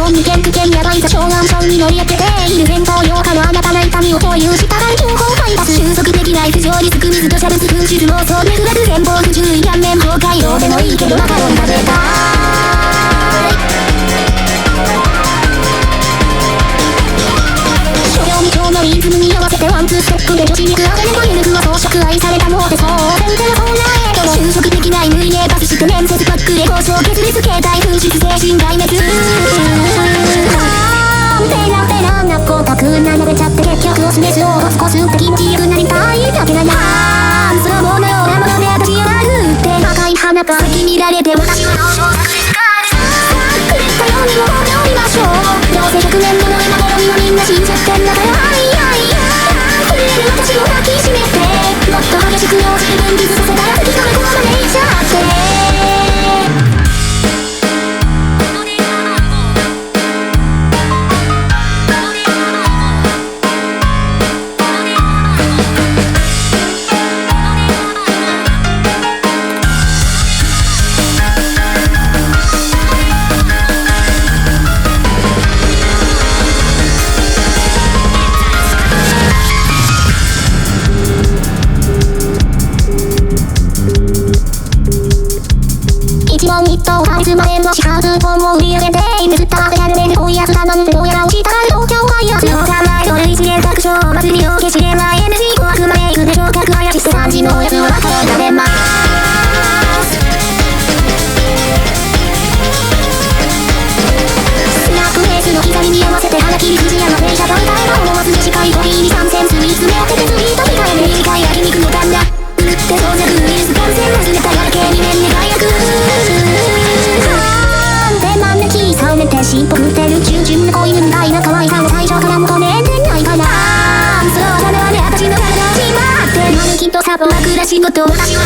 本に県区県やばい座長が後ろに乗り当てている前方用下のあなたの痛みを共有したら情報配達収束できない不条理つく水としゃぶつく汁もそうめぐらず前方不注意顔面崩壊どうでもいいけどマカロン食べたいのリズムに合わせてワンツーステップで女子に比べればゆるくは装飾愛されたものでそう全然そんなエゴ収束できない無理ねパスして面接パックで交渉決裂携帯紛失精神壊滅ペラペラな光沢並べちゃって結局を示すを少しって気持ちよくなりたいだけだなスロボのようなもので私を歩って赤い花が咲き乱れて私はどうしよう作りすかるさっくりったようにも踊りましょうどうせ100年後の今頃にはみんな死んじゃってんだから震える私を抱きしめてもっと激しくを自分傷させたら次の向こうまで行っちゃってカリスマへのシカーズ本を売り上げてイメスターでやるねんこういうやつだなんてどうやら落ちたら東京はやつのがないの類似で確証祭りを消しれない NG 怖くまで行くでしょう客怪しして感じのやつを分から食べますスナップフェイスの左に合わせて花切り藤屋の電車と歌えば思わず短いコピーに参戦スイーツ目を当てて次と控えめ短い焼肉の旦那うるって到着ウイルス感染忘れたやる系2年で解約しっぽくてる従順な恋みたいな可愛さを最初から求めてないかなそうだね私の体をしまってまるきっとサボらくら仕事私は